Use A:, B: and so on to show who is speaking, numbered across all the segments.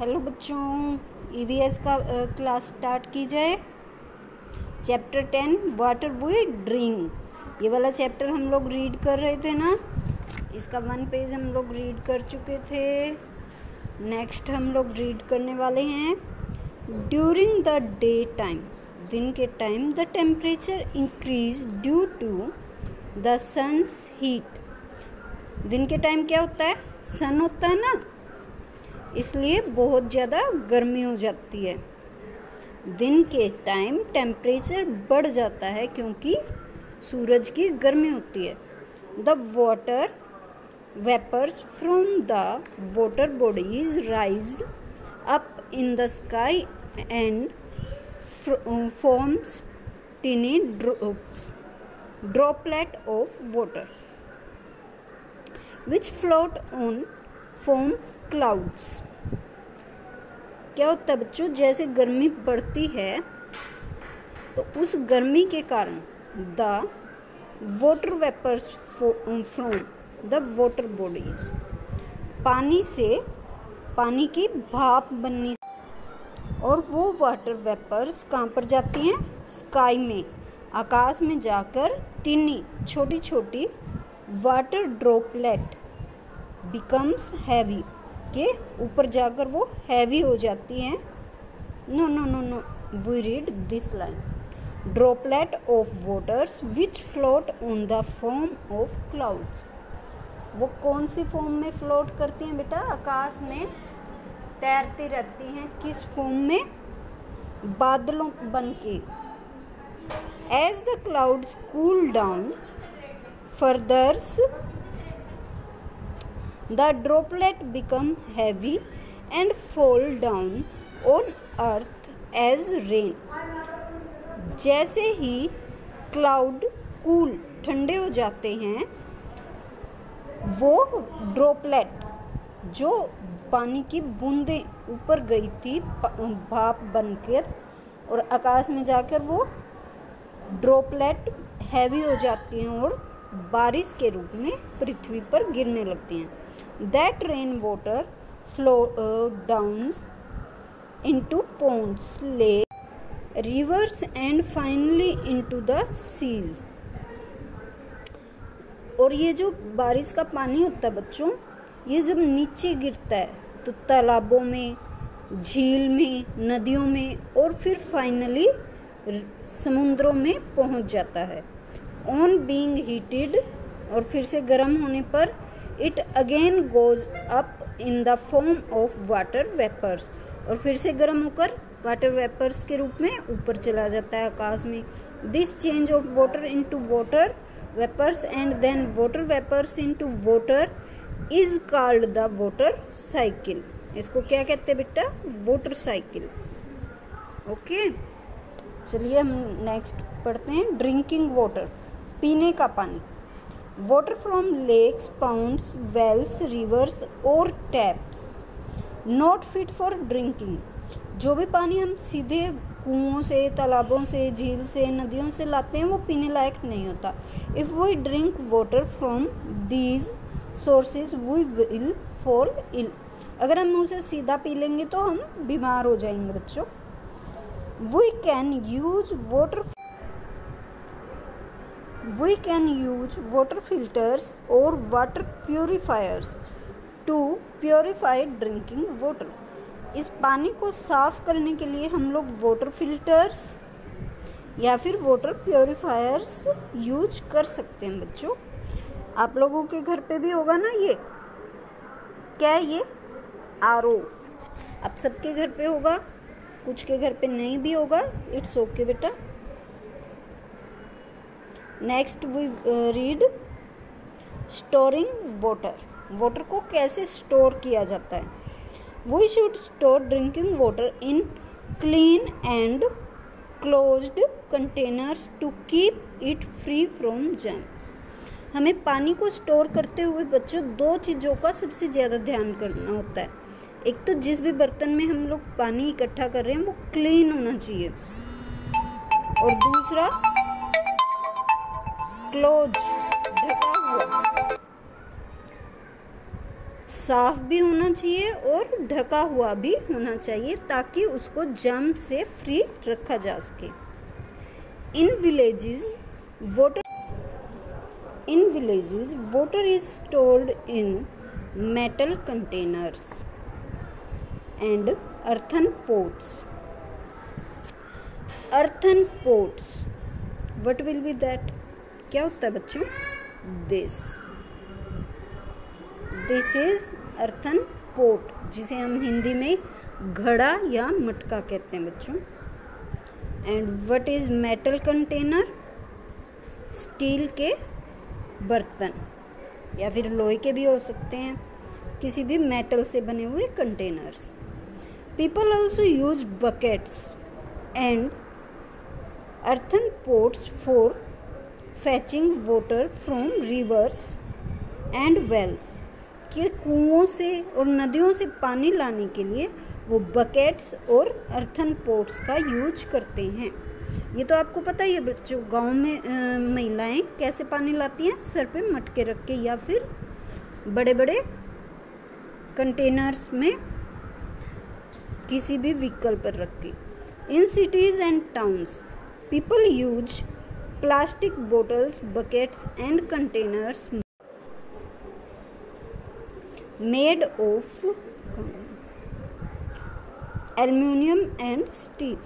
A: Hello बच्चों, EVS का class start की जाए। चैप्टर 10 वाटर वी ड्रिंक, ये वाला चैप्टर हम लोग रीड कर रहे थे ना। इसका 1 पेज हम लोग रीड कर चुके थे। नेक्स्ट हम लोग रीड करने वाले हैं। ड्यूरिंग द डे टाइम, दिन के time, the temperature increase due to the sun's heat. दिन के टाइम क्या होता है? सन होता है ना, इसलिए बहुत ज़्यादा गर्मी हो जाती है। दिन के टाइम टेम्परेचर बढ़ जाता है क्योंकि सूरज की गर्मी होती है। The water vapours from the water bodies rise up in the sky and forms tiny droplet of water which float on foam clouds। क्या होता है बच्चों, जैसे गर्मी बढ़ती है तो उस गर्मी के कारण the water vapours from the water bodies, पानी की भाप बननी, और वो वाटर वेपर्स कहाँ पर जाती हैं? स्काई में, आकाश में जाकर टिनी छोटी छोटी वाटर ड्रॉपलेट बिकम्स हैवी, के ऊपर जाकर वो हैवी हो जाती हैं। Now we read this line, droplet of waters which float on the foam of clouds. वो कौन सी फोम में फ्लोट करती हैं बेटा? आकाश में तैरती रहती हैं। किस फोम में? बादलों बन के। As the clouds cool down further the droplet become heavy and fall down on earth as rain। जैसे ही क्लाउड कूल ठंडे हो जाते हैं, वो ड्रॉपलेट जो पानी की बूंदें ऊपर गई थी भाप बनकर, और आकाश में जाकर वो ड्रॉपलेट हैवी हो जाती हैं और बारिश के रूप में पृथ्वी पर गिरने लगती हैं। That rain water flow down into ponds, lakes, rivers and finally into the seas। और ये जो बारिश का पानी होता है बच्चों, ये जब नीचे गिरता है तो तालाबों में, झील में, नदियों में, और फिर फाइनली समुद्रों में पहुंच जाता है। ऑन बीइंग हीटेड, और फिर से गर्म होने पर it again goes up in the form of water vapours, और फिर से गर्म होकर वाटर वेपर्स के रूप में ऊपर चला जाता है आकाश में। This change of water into water vapours and then water vapours into water is called the water cycle. इसको क्या कहते हैं बेटा? Water cycle. ओके, चलिए हम नेक्स्ट पढ़ते हैं। ड्रिंकिंग वाटर, पीने का पानी। Water from lakes, ponds, wells, rivers और taps not fit for drinking. जो भी पानी हम सीधे कुओं से, तालाबों से, झील से, नदियों से लाते हैं, वो पीने लायक नहीं होता। If we drink water from these sources we will fall ill. अगर हम उसे सीधा पी लेंगे तो हम बीमार हो जाएंगे बच्चों। We can use water filters or water purifiers to purify drinking water। इस पानी को साफ करने के लिए हम लोग वाटर फिल्टर्स या फिर वाटर प्योरीफायर्स यूज कर सकते हैं बच्चों। आप लोगों के घर पे भी होगा ना ये, क्या है ये? आरओ। आप सबके घर पे होगा, कुछ के घर पे नहीं भी होगा। इट्स ओके बेटा। Next we read storing water. Water को कैसे स्टोर किया जाता है? We should store drinking water in clean and closed containers to keep it free from germs. हमें पानी को स्टोर करते हुए बच्चों 2 चीज़ों का सबसे ज़्यादा ध्यान करना होता है। एक तो जिस भी बर्तन में हम लोग पानी इकट्ठा कर रहे हैं वो क्लीन होना चाहिए, और दूसरा क्लोज, ढका हुआ। साफ भी होना चाहिए और ढका हुआ भी होना चाहिए ताकि उसको जर्म से फ्री रखा जा सके। In villages water is stored in metal containers and earthen pots. Earthen pots, what will be that? क्या होता है बच्चों? This is earthen pot, जिसे हम हिंदी में घड़ा या मटका कहते हैं बच्चों। And what is metal container? Steel के बर्तन या फिर लोहे के भी हो सकते हैं, किसी भी मेटल से बने हुए containers. People also use buckets and earthen pots for fetching water from rivers and wells, कि कुओं से और नदियों से पानी लाने के लिए वो बकेट्स और earthen pots का यूज करते हैं। ये तो आपको पता ही है बच्चों, गांव में महिलाएं कैसे पानी लाती हैं, सर पे मटके रख के या फिर बड़े बड़े कंटेनर्स में किसी भी व्हीकल पर रख के। In cities and towns people use plastic bottles, buckets and containers made of aluminium and steel।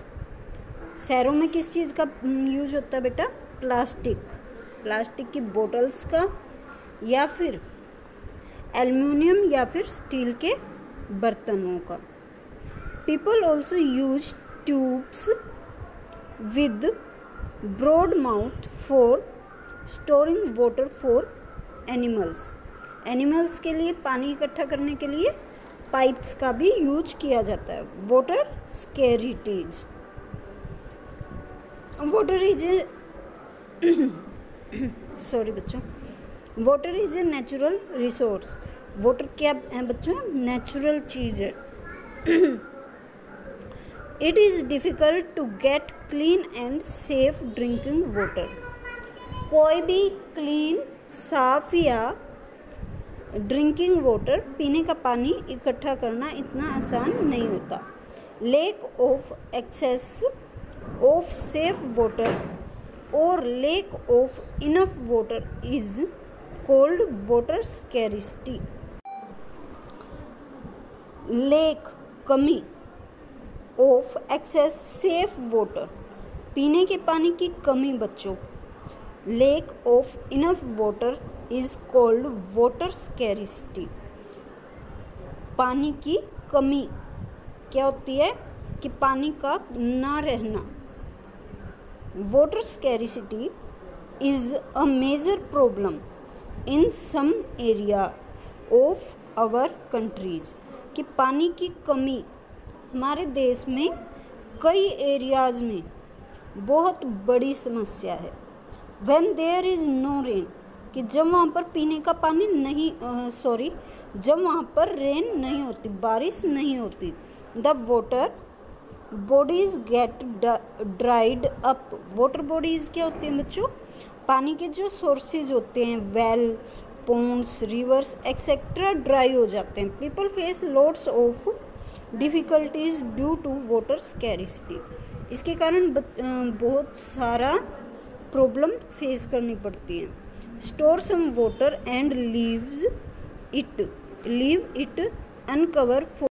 A: शहरों में किस चीज़ का यूज होता है बेटा? प्लास्टिक की बोतल्स का या फिर एल्युमिनियम या फिर स्टील के बर्तनों का। People also use tubes with broad mouth for storing water for animals के लिए पानी इकट्ठा करने के लिए पाइप्स का भी यूज किया जाता है। वाटर स्कैरिटीज, वाटर इज सॉरी बच्चों, water is a natural resource. Water क्या है बच्चों? नेचुरल चीज है। It is difficult to get clean and safe drinking water। कोई भी क्लीन, साफ या ड्रिंकिंग वाटर, पीने का पानी इकट्ठा करना इतना आसान नहीं होता। Lack of access of safe water और lack of enough water is called water scarcity. Lack कमी, ऑफ एक्सेस सेफ वाटर पीने के पानी की कमी बच्चों। Lack of enough water is called water scarcity. पानी की कमी क्या होती है? कि पानी का ना रहना। Water scarcity is a major problem in some area of our countries, कि पानी की कमी हमारे देश में कई एरियाज़ में बहुत बड़ी समस्या है। When there is no rain, कि जब वहाँ पर पीने का पानी नहीं जब वहाँ पर रेन नहीं होती, बारिश नहीं होती, the water bodies get dried up. Water bodies क्या होती हैं बच्चों? पानी के जो सोर्सेज होते हैं, well, ponds, rivers etcetera dry हो जाते हैं। People face lots of difficulties due to water scarcity. इसके कारण बहुत सारा प्रॉब्लम फेस करनी पड़ती है। Store some water and leave it uncover